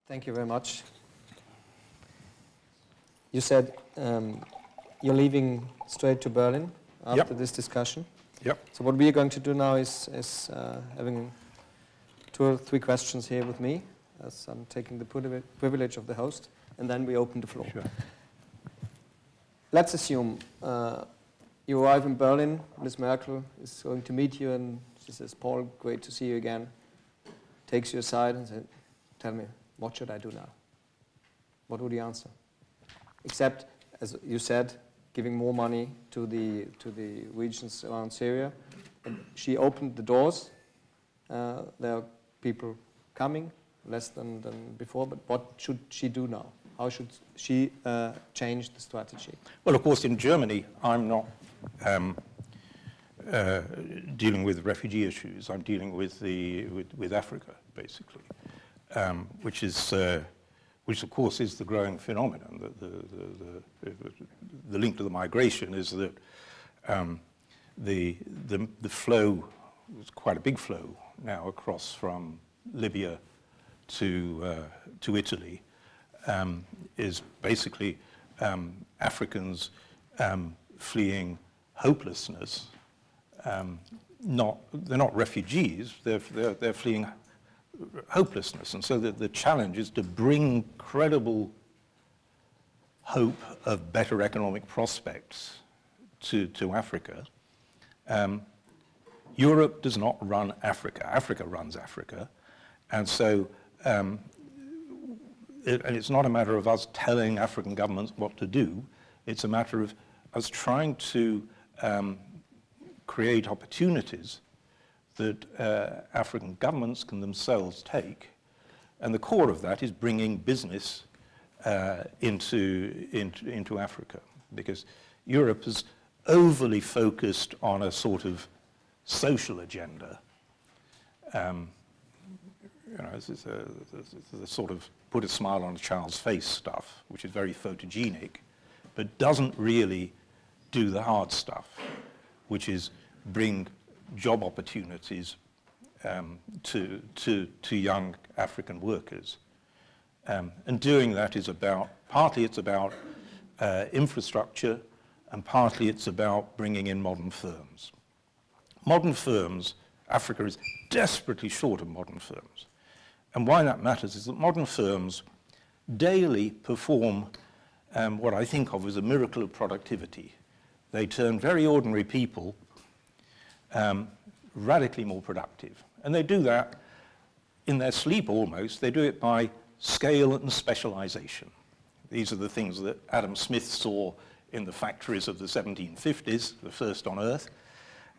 Thank you very much. You said you're leaving straight to Berlin after this discussion. Yep. So what we are going to do now is having 2 or 3 questions here with me, as I'm taking the privilege of the host, and then we open the floor. Sure. Let's assume you arrive in Berlin, Ms. Merkel is going to meet you, and she says, Paul, great to see you again. Takes you aside and says, tell me, what should I do now? What would you answer? Except, as you said, giving more money to the regions around Syria. And she opened the doors. There are people coming, less than before, but what should she do now? How should she change the strategy? Well, of course, in Germany, I'm not dealing with refugee issues. I'm dealing with Africa, basically, which of course is the growing phenomenon. The link to the migration is that the flow was quite a big flow now across from Libya to Italy. Is basically Africans fleeing hopelessness. They're not refugees. They're fleeing hopelessness, and so the challenge is to bring credible hope of better economic prospects to Africa. Europe does not run Africa. Africa runs Africa, and so. And it's not a matter of us telling African governments what to do. It's a matter of us trying to create opportunities that African governments can themselves take. And the core of that is bringing business into Africa, because Europe is overly focused on a sort of social agenda. This is the sort of put a smile on a child's face stuff, which is very photogenic, but doesn't really do the hard stuff, which is bring job opportunities to young African workers. And doing that is partly it's about infrastructure, and partly it's about bringing in modern firms. Modern firms, Africa is desperately short of modern firms. And why that matters is that modern firms daily perform what I think of as a miracle of productivity. They turn very ordinary people radically more productive. And they do that in their sleep almost. They do it by scale and specialization. These are the things that Adam Smith saw in the factories of the 1750s, the first on Earth.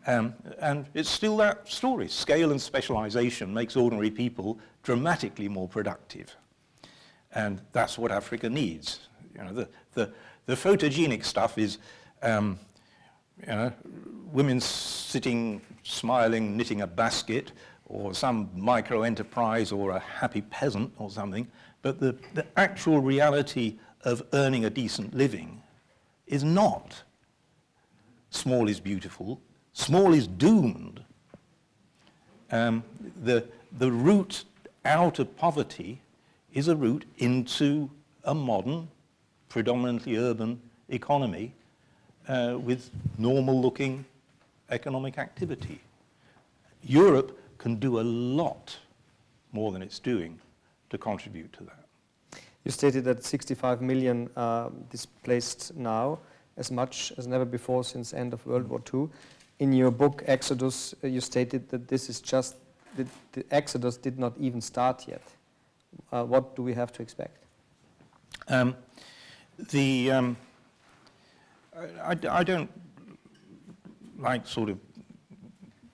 And it's still that story. Scale and specialization makes ordinary people dramatically more productive. And that's what Africa needs. The photogenic stuff is women sitting, smiling, knitting a basket, or some micro-enterprise, or a happy peasant or something. But the actual reality of earning a decent living is not small is beautiful. Small is doomed. The route out of poverty is a route into a modern, predominantly urban economy with normal-looking economic activity. Europe can do a lot more than it's doing to contribute to that. You stated that 65 million displaced now, as much as never before since end of World War II. In your book, Exodus, you stated that this is just, the Exodus did not even start yet. What do we have to expect? I don't like sort of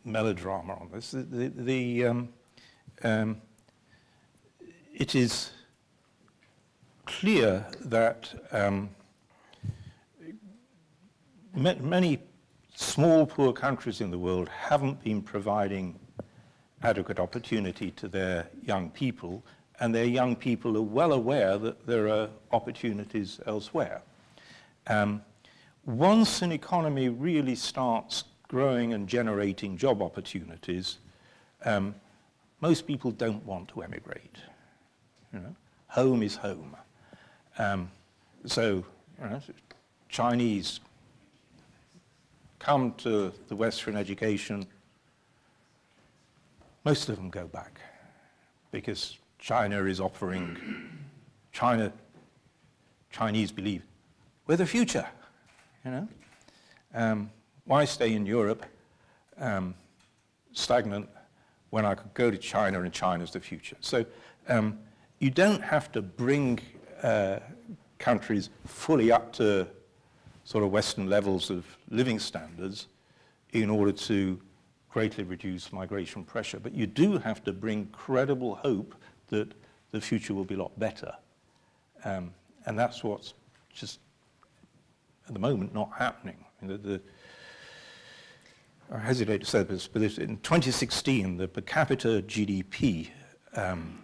melodrama on this. It is clear that many small, poor countries in the world haven't been providing adequate opportunity to their young people, and their young people are well aware that there are opportunities elsewhere. Once an economy really starts growing and generating job opportunities, most people don't want to emigrate. home is home. So, you know, Chinese come to the Western education, most of them go back because China is offering, Chinese believe, we're the future, you know. Why stay in Europe stagnant when I could go to China and China's the future? So you don't have to bring countries fully up to sort of Western levels of living standards in order to greatly reduce migration pressure. But you do have to bring credible hope that the future will be a lot better. And that's what's just, at the moment, not happening. I mean, I hesitate to say this, but in 2016, the per capita GDP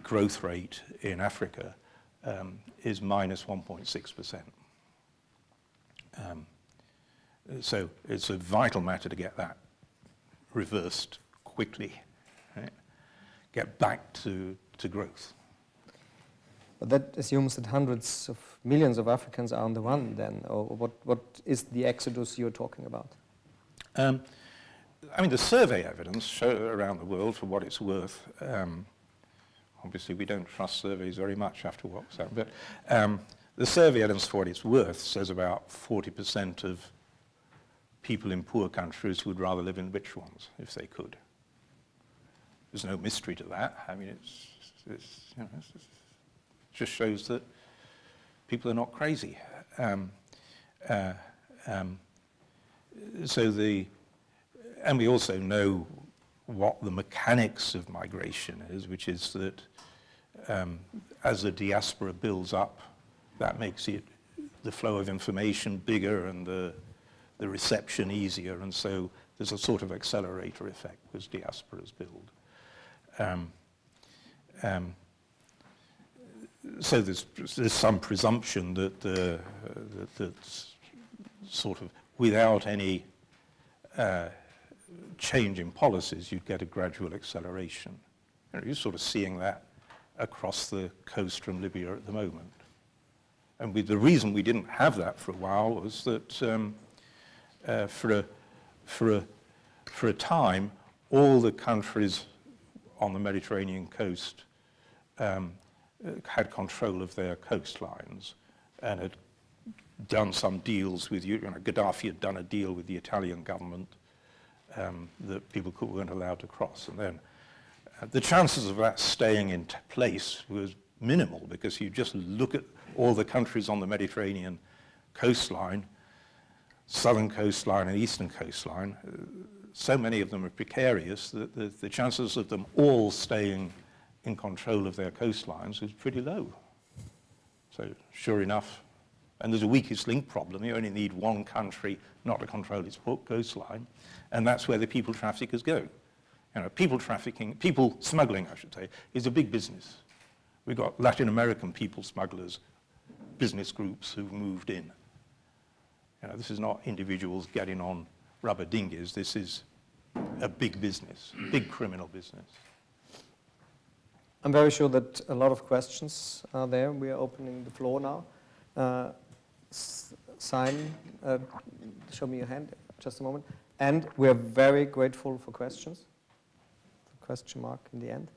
growth rate in Africa is minus 1.6%. So it's a vital matter to get that reversed quickly, right? Get back to growth. But that assumes that hundreds of millions of Africans are on the run then, or what is the exodus you're talking about? I mean, the survey evidence around the world, for what it's worth, obviously we don't trust surveys very much after what's happened, but the survey evidence, for what it's worth, says about 40% of people in poor countries would rather live in rich ones if they could. There's no mystery to that. I mean, it just shows that people are not crazy. And we also know what the mechanics of migration is, which is that as the diaspora builds up, that makes the flow of information bigger and the reception easier, and so there's a sort of accelerator effect as diasporas build. So there's some presumption that sort of without any change in policies, you'd get a gradual acceleration. You're sort of seeing that across the coast from Libya at the moment. And the reason we didn't have that for a while was that for a time, all the countries on the Mediterranean coast had control of their coastlines and had done some deals with Gaddafi had done a deal with the Italian government that people weren't allowed to cross. And then the chances of that staying in place was minimal, because you just look at all the countries on the Mediterranean coastline, southern coastline and eastern coastline, so many of them are precarious that the chances of them all staying in control of their coastlines is pretty low. So sure enough, and there's a weakest link problem. You only need one country not to control its coastline, and that's where the people traffickers go. You know, people smuggling, I should say, is a big business. We've got Latin American people smugglers, business groups who've moved in. You know, this is not individuals getting on rubber dinghies. This is a big business, big criminal business. I'm very sure that a lot of questions are there. We are opening the floor now. Sign, show me your hand, just a moment. And we're very grateful for questions. Question mark in the end.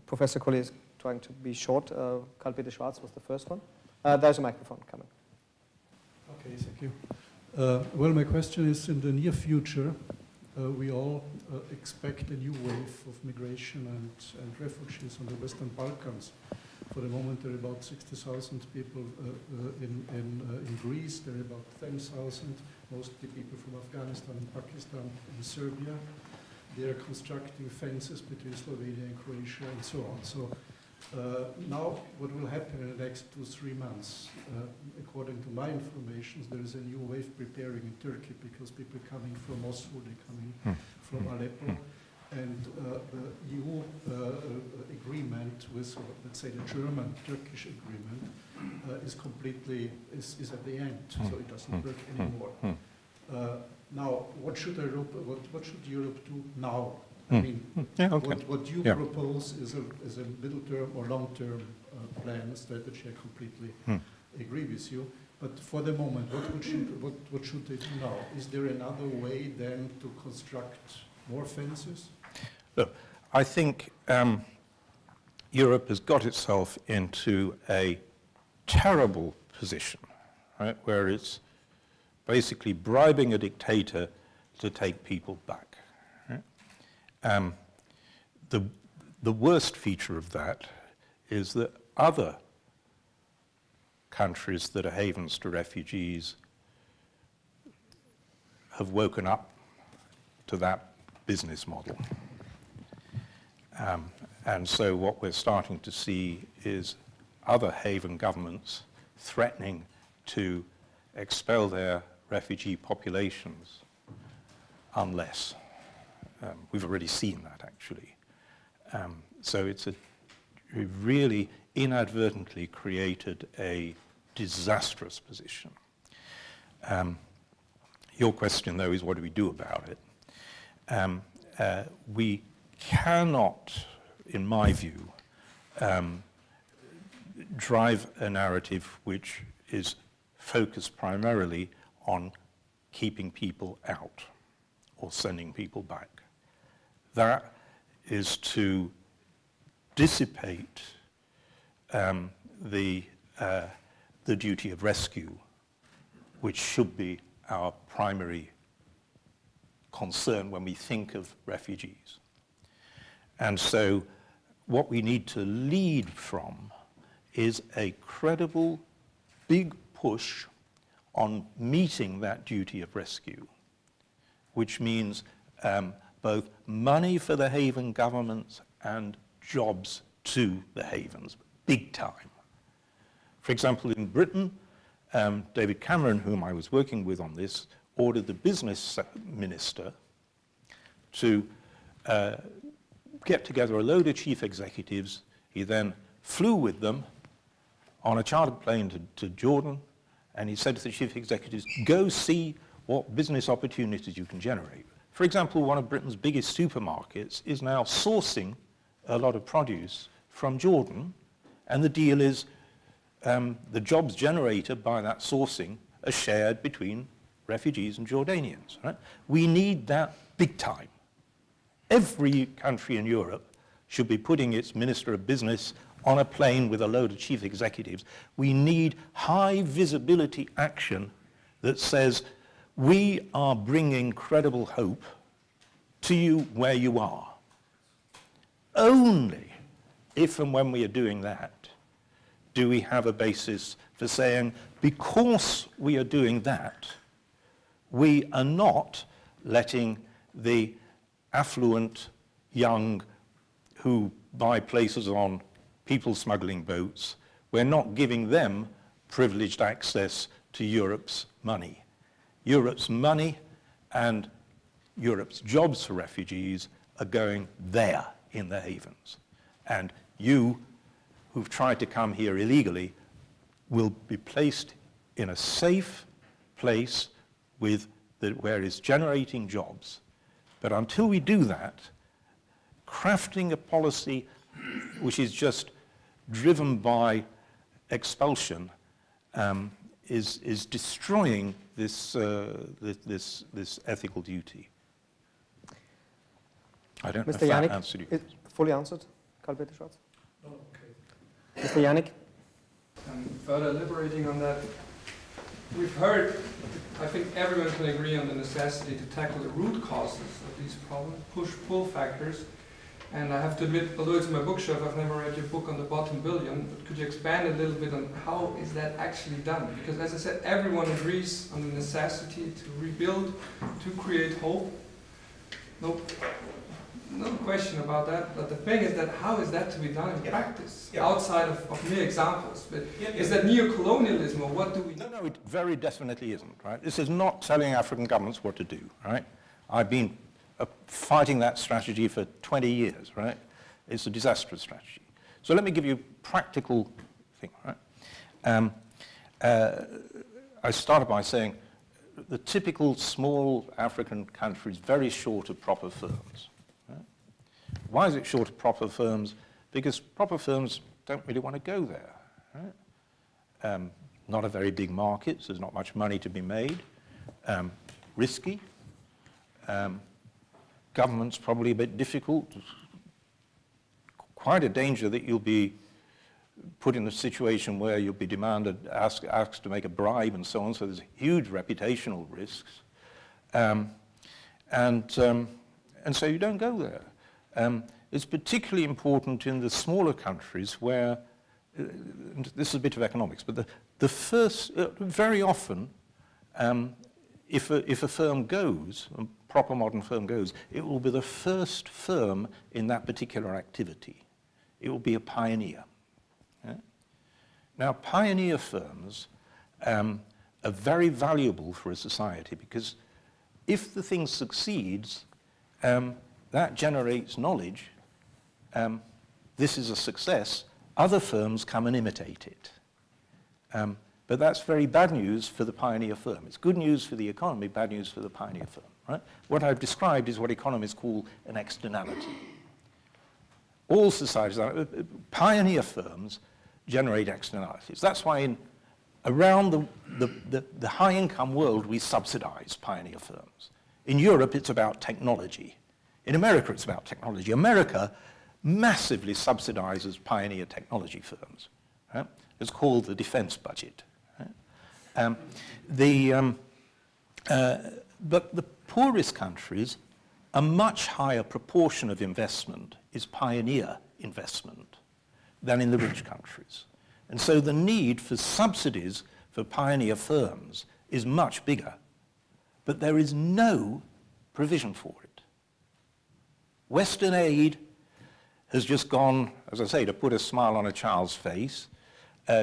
Professor Collier is trying to be short. Karl-Peter Schwarz was the first one. There's a microphone coming. Okay, thank you. Well, my question is, in the near future, we all expect a new wave of migration and refugees on the Western Balkans. For the moment, there are about 60,000 people in Greece. There are about 10,000, mostly people from Afghanistan and Pakistan and Serbia. They are constructing fences between Slovenia and Croatia and so on. So now what will happen in the next 2-3 months? According to my information, there is a new wave preparing in Turkey, because people coming from Mosul, they're coming from Aleppo. And the EU agreement with, let's say, the German-Turkish agreement is at the end, so it doesn't work anymore. Now, what should Europe do now? I mean, what you propose is a middle-term or long-term plan, strategy, I completely agree with you. But for the moment, what should they do now? Is there another way then to construct more fences? Look, I think Europe has got itself into a terrible position, right, where it's basically bribing a dictator to take people back. Right? The worst feature of that is that other countries that are havens to refugees have woken up to that business model. And so what we're starting to see is other haven governments threatening to expel their refugee populations unless. We've already seen that, actually. So we've really inadvertently created a disastrous position. Your question, though, is what do we do about it? We cannot, in my view, drive a narrative which is focused primarily on keeping people out or sending people back. That is to dissipate the duty of rescue, which should be our primary concern when we think of refugees. And so what we need to lead from is a credible, big push on meeting that duty of rescue, which means both money for the haven governments and jobs to the havens, big time. For example, in Britain, David Cameron, whom I was working with on this, ordered the business minister to get together a load of chief executives. He then flew with them on a chartered plane to Jordan, and he said to the chief executives, go see what business opportunities you can generate. For example, one of Britain's biggest supermarkets is now sourcing a lot of produce from Jordan, and the deal is the jobs generated by that sourcing are shared between refugees and Jordanians. Right? We need that big time. Every country in Europe should be putting its Minister of Business on a plane with a load of chief executives. We need high visibility action that says, we are bringing credible hope to you where you are. Only if and when we are doing that do we have a basis for saying, because we are doing that, we are not letting the affluent young who buy places on people smuggling boats, we're not giving them privileged access to Europe's money. Europe's money and Europe's jobs for refugees are going there in the havens. And you, who've tried to come here illegally, will be placed in a safe place where it's generating jobs. But until we do that, crafting a policy which is just driven by expulsion is destroying this ethical duty. I don't know if that answered you. Fully answered, Karl-Peter Schwarz? Oh, okay. Mr. Yannick? Further elaborating on that, we've heard, I think everyone can agree on the necessity to tackle the root causes of these problems, push-pull factors. And I have to admit, although it's in my bookshelf, I've never read your book on the bottom billion, but could you expand a little bit on how is that actually done? Because as I said, everyone agrees on the necessity to rebuild, to create hope. No question about that, but the thing is that how is that to be done in practice, outside of mere examples? But is that neo-colonialism, or what do we... No, it very definitely isn't, right? This is not telling African governments what to do, right? I've been fighting that strategy for 20 years, right? It's a disastrous strategy. So let me give you a practical thing, right? I started by saying the typical small African country is very short of proper firms. Right? Why is it short of proper firms? Because proper firms don't really want to go there. Right? Not a very big market, so there's not much money to be made. Risky. Government's probably a bit difficult. Quite a danger that you'll be put in a situation where you'll be asked to make a bribe and so on, so there's huge reputational risks. And so you don't go there. It's particularly important in the smaller countries where, this is a bit of economics, but the first, very often, if a firm goes, a proper modern firm goes, it will be the first firm in that particular activity. It will be a pioneer. Yeah? Now, pioneer firms are very valuable for a society because if the thing succeeds, that generates knowledge. This is a success. Other firms come and imitate it. But that's very bad news for the pioneer firm. It's good news for the economy, bad news for the pioneer firm. Right? What I've described is what economists call an externality. All societies, pioneer firms generate externalities. That's why around the high-income world, we subsidize pioneer firms. In Europe, it's about technology. In America, it's about technology. America massively subsidizes pioneer technology firms. Right? It's called the defense budget. Right? But the poorest countries, a much higher proportion of investment is pioneer investment than in the rich countries. And so the need for subsidies for pioneer firms is much bigger. But there is no provision for it. Western aid has just gone, as I say, to put a smile on a child's face.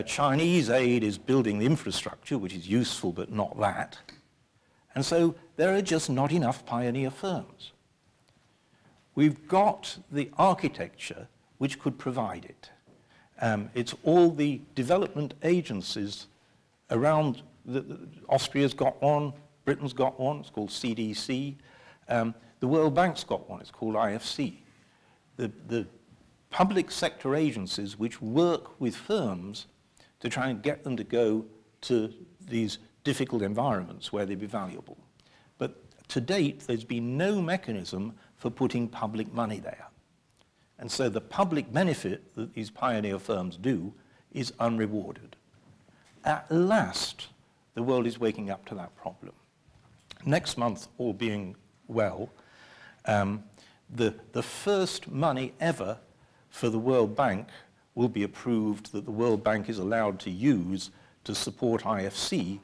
Chinese aid is building the infrastructure, which is useful but not that. And so there are just not enough pioneer firms. We've got the architecture which could provide it. It's all the development agencies around, Austria's got one, Britain's got one, it's called CDC. The World Bank's got one, it's called IFC. The public sector agencies which work with firms to try and get them to go to these difficult environments where they'd be valuable. But to date, there's been no mechanism for putting public money there. And so the public benefit that these pioneer firms do is unrewarded. At last, the world is waking up to that problem. Next month, all being well, the first money ever for the World Bank will be approved that the World Bank is allowed to use to support IFC,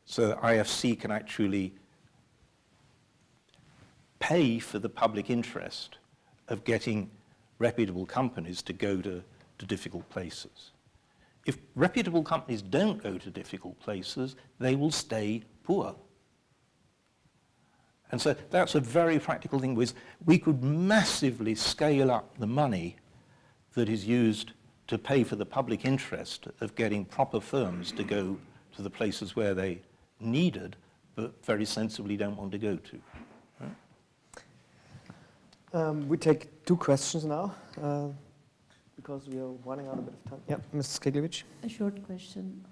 so that IFC can actually pay for the public interest of getting reputable companies to go to difficult places. If reputable companies don't go to difficult places, they will stay poor. And so that's a very practical thing. We could massively scale up the money that is used to pay for the public interest of getting proper firms to go to the places where they needed, but very sensibly don't want to go to. Right? We take two questions now, because we are running out a bit of time. Yeah, Mrs. Keglevich. A short question.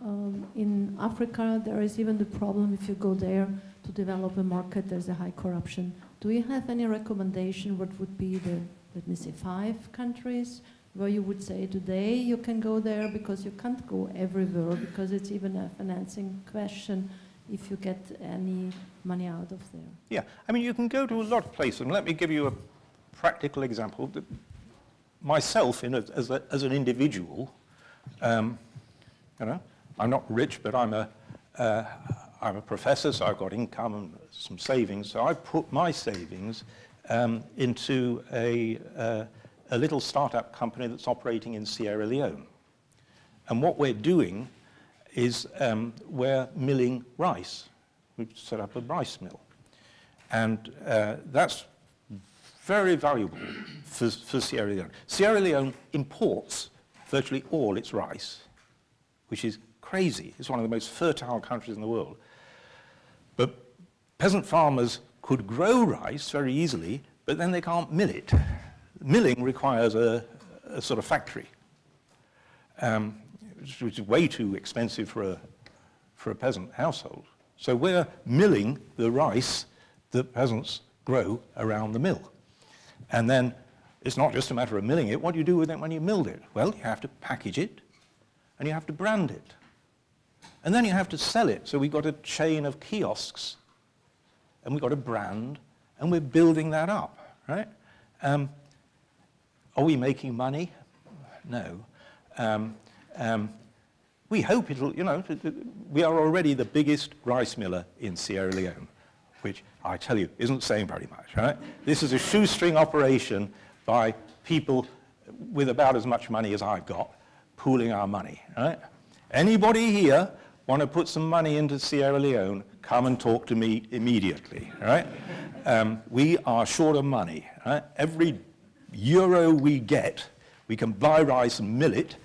In Africa, there is even the problem if you go there to develop a market, there's a high corruption. Do you have any recommendation what would be the, let me say, 5 countries where you would say today you can go there because you can't go everywhere because it's even a financing question if you get any money out of there? Yeah, I mean, you can go to a lot of places, and let me give you a practical example. Myself, as an individual, you know, I'm not rich, but I'm a professor, so I've got income and some savings. So I put my savings into a little startup company that's operating in Sierra Leone. And what we're doing is we're milling rice. We've set up a rice mill. And that's very valuable for Sierra Leone. Sierra Leone imports virtually all its rice, which is crazy. It's one of the most fertile countries in the world. But peasant farmers could grow rice very easily, but then they can't mill it. Milling requires a sort of factory. which is way too expensive for a peasant household. So we're milling the rice that peasants grow around the mill. And then it's not just a matter of milling it. What do you do with it when you milled it? Well, you have to package it, and you have to brand it. And then you have to sell it. So we've got a chain of kiosks, and we've got a brand, and we're building that up, right? Are we making money? No. We hope it'll, you know, we are already the biggest rice miller in Sierra Leone, which I tell you isn't saying very much, right? This is a shoestring operation by people with about as much money as I've got, pooling our money, right? Anybody here want to put some money into Sierra Leone, come and talk to me immediately, right? We are short of money, right? Every euro we get, we can buy rice and mill it,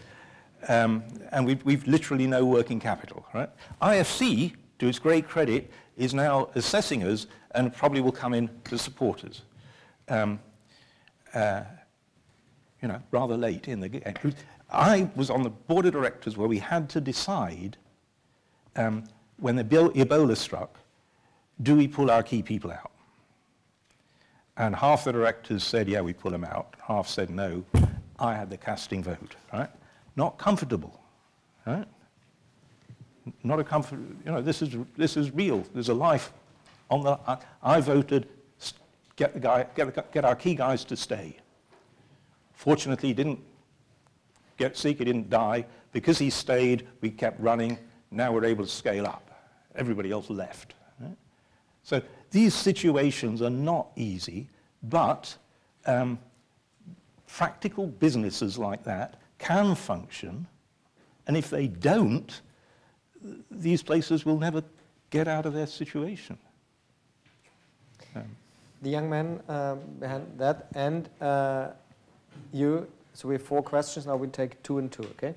and we've literally no working capital, right? IFC, to its great credit, is now assessing us and probably will come in to support us. You know, rather late in the game. I was on the board of directors where we had to decide when the Ebola struck, do we pull our key people out? And half the directors said, yeah, we pull them out. Half said no. I had the casting vote, right? Not comfortable, right? Not a comfort, you know, this is real. There's a life on the, I voted, get our key guys to stay. Fortunately, he didn't get sick, he didn't die. Because he stayed, we kept running. Now we're able to scale up. Everybody else left. Right? So these situations are not easy, but practical businesses like that can function, and if they don't, these places will never get out of their situation. The young man behind that, and you, so we have 4 questions, now we take 2 and 2, okay?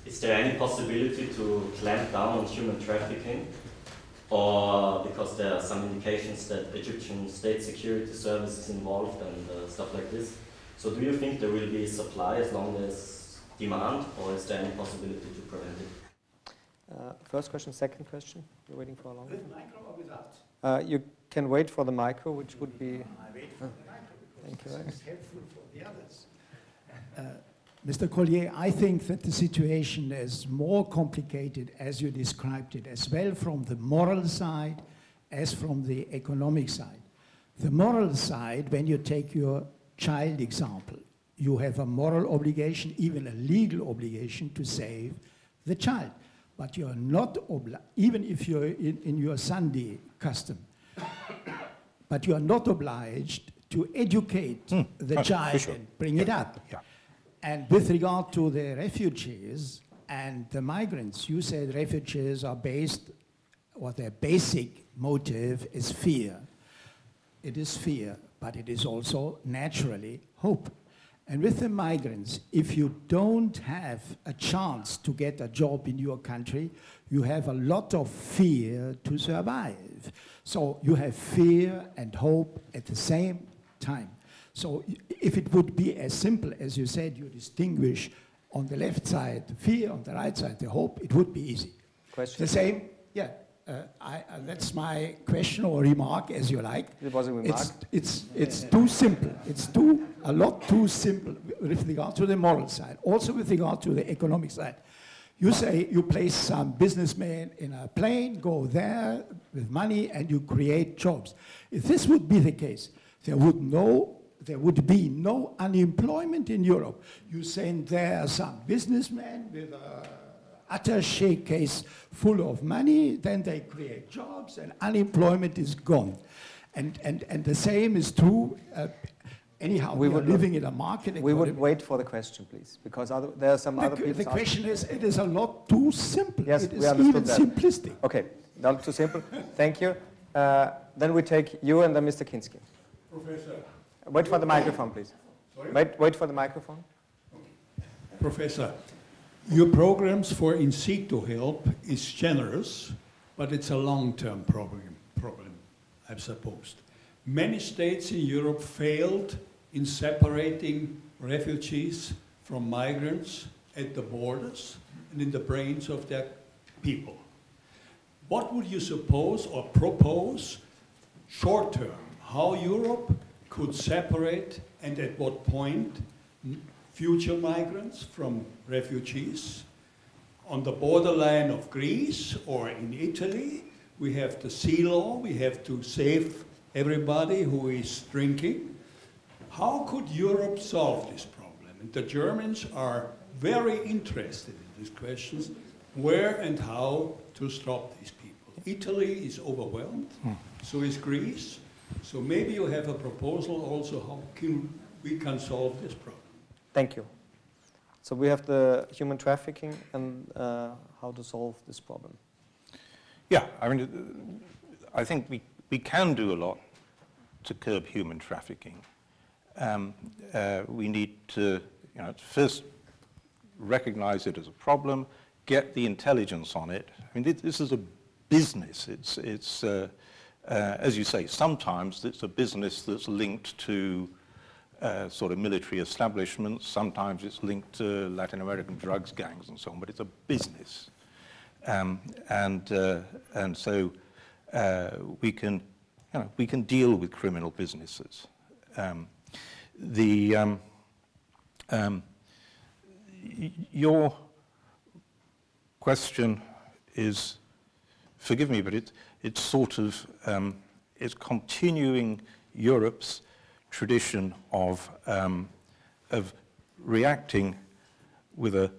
Is there any possibility to clamp down on human trafficking? Or because there are some indications that Egyptian state security service is involved and stuff like this. So do you think there will be supply as long as demand, or is there any possibility to prevent it? First question, second question. You're waiting for a long time. With micro or without? You can wait for the micro, which would be... I wait for the micro thank because you. it's helpful for the others. Mr. Collier, I think that the situation is more complicated as you described it, as well from the moral side as from the economic side. The moral side, when you take your child example, you have a moral obligation, even a legal obligation, to save the child. But you're not obliged, even if you're in your Sunday custom, but you are not obliged to educate the child sure. and bring it up. Yeah. And with regard to the refugees and the migrants, you said refugees are based, or their basic motive is fear. It is fear, but it is also naturally hope. And with the migrants, if you don't have a chance to get a job in your country, you have a lot of fear to survive. So you have fear and hope at the same time. So if it would be as simple as you said, you distinguish on the left side the fear, on the right side the hope, it would be easy. Question? The same, yeah. That's my question or remark, as you like. It was a remark. It's too simple. It's a lot too simple with regard to the moral side. Also with regard to the economic side. You say you place some businessman in a plane, go there with money, and you create jobs. If this would be the case, there would be no unemployment in Europe. You send there some businessman with a attaché case full of money, then they create jobs and unemployment is gone. And the same is true, anyhow, we are living in a market economy. We would wait for the question, please, because there are some other people. The question is, it is a lot too simple. Yes, it we is understood even that. simplistic. Okay, not too simple. Thank you. Then we take you and then Mr. Kinski. Professor. Wait for the microphone, please. Sorry? Wait for the microphone. Professor, your programs for in situ help is generous, but it's a long-term problem, I've supposed. Many states in Europe failed in separating refugees from migrants at the borders and in the brains of their people. What would you suppose or propose short term, how Europe could separate and at what point future migrants from refugees? On the borderline of Greece or in Italy, we have the sea law, we have to save everybody who is drinking. How could Europe solve this problem? And the Germans are very interested in these questions, where and how to stop these people. Italy is overwhelmed, so is Greece. So maybe you have a proposal also how we can solve this problem. Thank you. So we have the human trafficking and how to solve this problem. Yeah, I mean, I think we can do a lot to curb human trafficking. We need to, first recognize it as a problem, get the intelligence on it. I mean, this is a business. It's as you say, sometimes it's a business that's linked to sort of military establishments. Sometimes it's linked to Latin American drugs gangs and so on. But it's a business, and so we can deal with criminal businesses. Your question is, forgive me, but it's sort of it's continuing Europe's tradition of reacting with a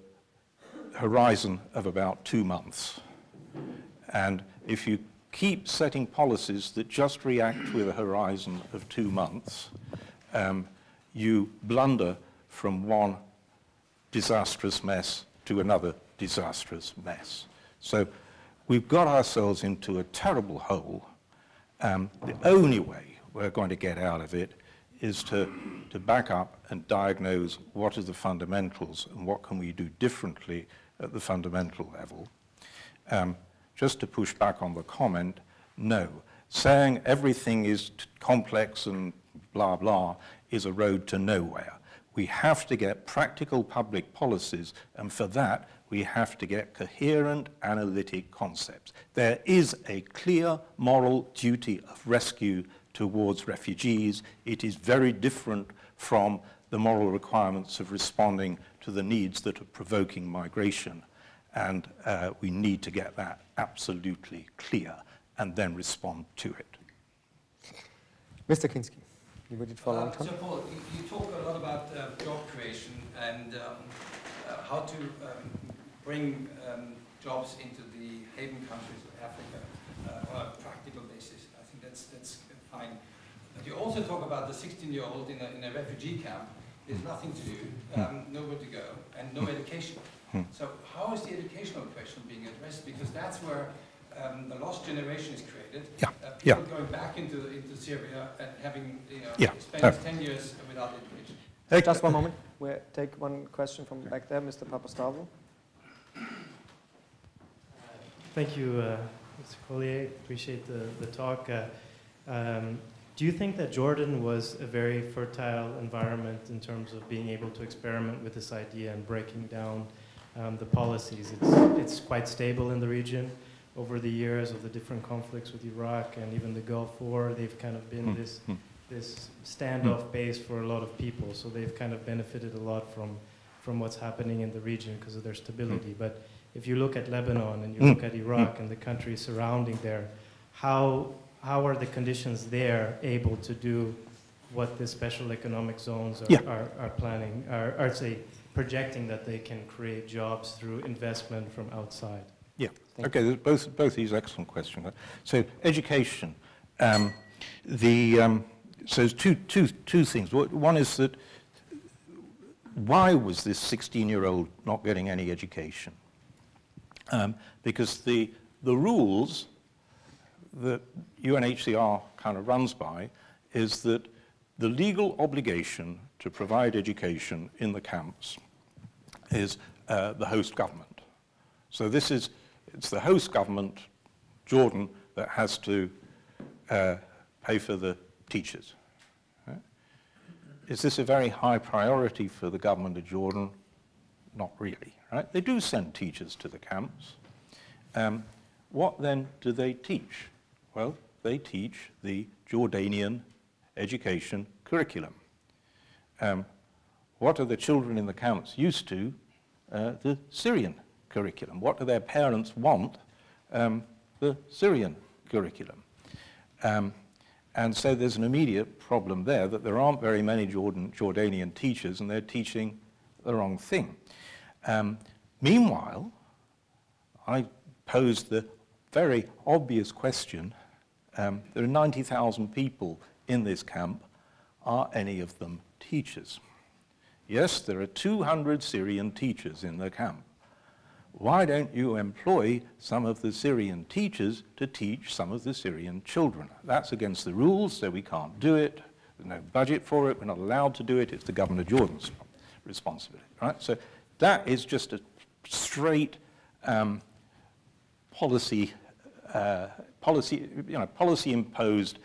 horizon of about 2 months. And if you keep setting policies that just react with a horizon of 2 months, you blunder from one disastrous mess to another disastrous mess. So we've got ourselves into a terrible hole. The only way we're going to get out of it is to back up and diagnose what are the fundamentals and what can we do differently at the fundamental level. Just to push back on the comment, no. Saying everything is complex and blah, blah is a road to nowhere. We have to get practical public policies, and for that, we have to get coherent analytic concepts. There is a clear moral duty of rescue towards refugees. It is very different from the moral requirements of responding to the needs that are provoking migration. And we need to get that absolutely clear and then respond to it. Mr. Kinski, you waited for a long time. So Paul, you talk a lot about job creation and how to bring jobs into the haven countries of Africa on a practical basis. I think that's fine. But you also talk about the 16-year-old in a refugee camp. There's nothing to do, nowhere to go, and no education. So how is the educational question being addressed? Because that's where the lost generation is created. People going back into Syria and having spent 10 years without education. Just one moment. We'll take one question from back there, Mr. Papastavou. Thank you, Mr. Collier. Appreciate the talk. Do you think that Jordan was a very fertile environment in terms of being able to experiment with this idea and breaking down the policies? It's quite stable in the region. Over the years of the different conflicts with Iraq and even the Gulf War, they've kind of been this standoff base for a lot of people. So they've kind of benefited a lot from what's happening in the region because of their stability. But if you look at Lebanon and you look at Iraq and the countries surrounding there, how are the conditions there able to do what the special economic zones are planning, are say, projecting that they can create jobs through investment from outside? Yeah. Okay. Both these excellent questions. So education. So there's two things. One is that why was this 16-year-old not getting any education? Because the rules that UNHCR kind of runs by is that the legal obligation to provide education in the camps is the host government. So it's the host government, Jordan, that has to pay for the teachers. Right? is this a very high priority for the government of Jordan? Not really, right? They do send teachers to the camps. What then do they teach? Well, they teach the Jordanian education curriculum. What are the children in the camps used to? The Syrian curriculum. What do their parents want? The Syrian curriculum. And so there's an immediate problem there that there aren't very many Jordanian teachers and they're teaching the wrong thing. Meanwhile, I posed the very obvious question, there are 90,000 people in this camp. Are any of them teachers? Yes, there are 200 Syrian teachers in the camp. Why don't you employ some of the Syrian teachers to teach some of the Syrian children? That's against the rules, so we can't do it. There's no budget for it. We're not allowed to do it. It's the government of Jordan's responsibility, right? So that is just a straight policy-imposed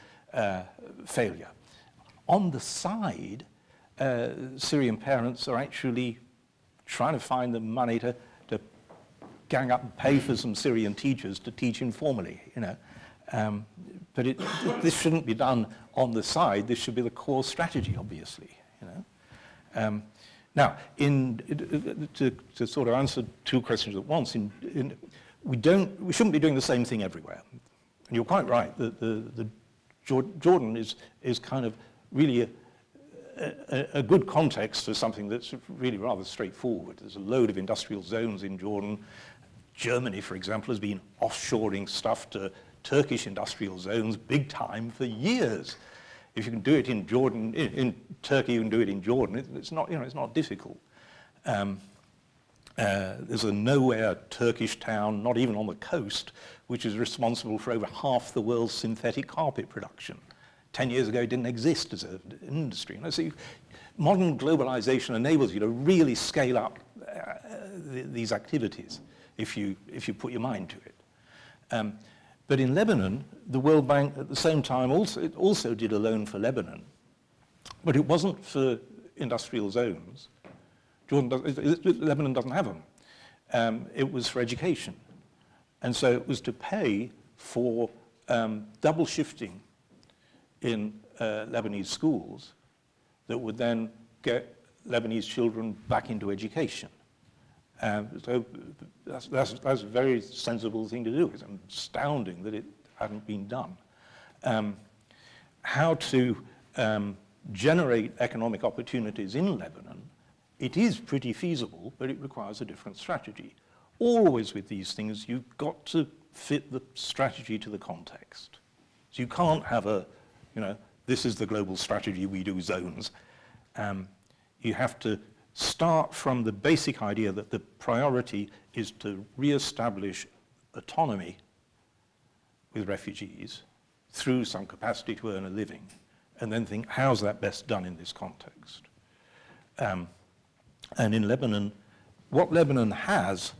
failure. On the side, Syrian parents are actually trying to find the money to gang up and pay for some Syrian teachers to teach informally, you know. But this shouldn't be done on the side. This should be the core strategy, obviously, you know. Now, to sort of answer two questions at once, we shouldn't be doing the same thing everywhere. And you're quite right. Jordan is kind of really a good context for something that's really rather straightforward. There's a load of industrial zones in Jordan. Germany, for example, has been offshoring stuff to Turkish industrial zones big time for years. If you can do it in Jordan, in Turkey, you can do it in Jordan. It's not, you know, it's not difficult. There's a nowhere Turkish town, not even on the coast, which is responsible for over half the world's synthetic carpet production. 10 years ago, it didn't exist as an industry. And so modern globalization enables you to really scale up these activities if you put your mind to it. But in Lebanon, the World Bank at the same time also did a loan for Lebanon, but it wasn't for industrial zones. Lebanon doesn't have them. It was for education. And so it was to pay for double shifting in Lebanese schools that would then get Lebanese children back into education. So that's a very sensible thing to do. It's astounding that it hadn't been done. How to generate economic opportunities in Lebanon, it is pretty feasible, but it requires a different strategy. Always with these things, you've got to fit the strategy to the context. So you can't have this is the global strategy, we do zones. You have to start from the basic idea that the priority is to re-establish autonomy with refugees through some capacity to earn a living, and then think, how's that best done in this context? And in Lebanon, what Lebanon has,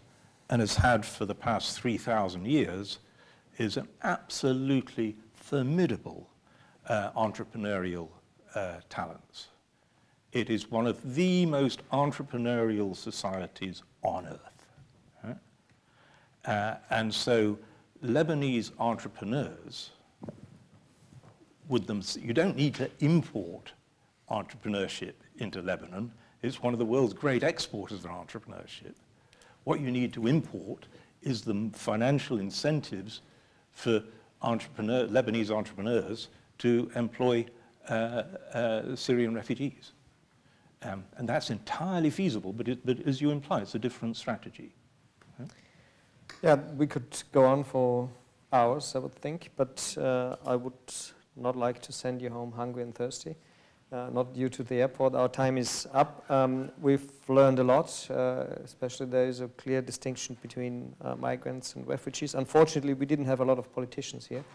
and has had for the past 3,000 years, is an absolutely formidable entrepreneurial talents. It is one of the most entrepreneurial societies on earth. Right? And so Lebanese entrepreneurs, you don't need to import entrepreneurship into Lebanon. It's one of the world's great exporters of entrepreneurship. What you need to import is the financial incentives for Lebanese entrepreneurs to employ Syrian refugees. And that's entirely feasible, but as you imply, it's a different strategy. Yeah, we could go on for hours, I would think, but I would not like to send you home hungry and thirsty, not due to the airport. Our time is up. We've learned a lot, especially there is a clear distinction between migrants and refugees. Unfortunately, we didn't have a lot of politicians here,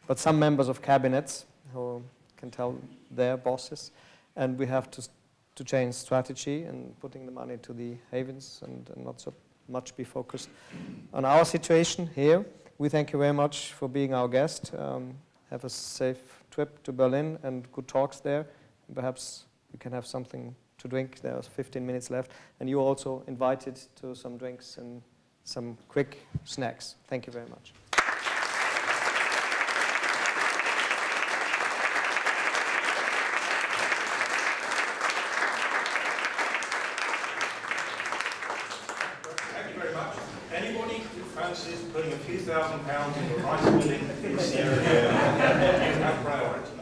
but some members of cabinets who can tell their bosses, and we have to change strategy and putting the money to the havens and not so much be focused on our situation here. We thank you very much for being our guest. Have a safe trip to Berlin and good talks there. Perhaps you can have something to drink. There's 15 minutes left. And you're also invited to some drinks and some quick snacks. Thank you very much. Thank you very much. Anybody who fancies putting a few £1,000s into a rice milling in this area, you have priority.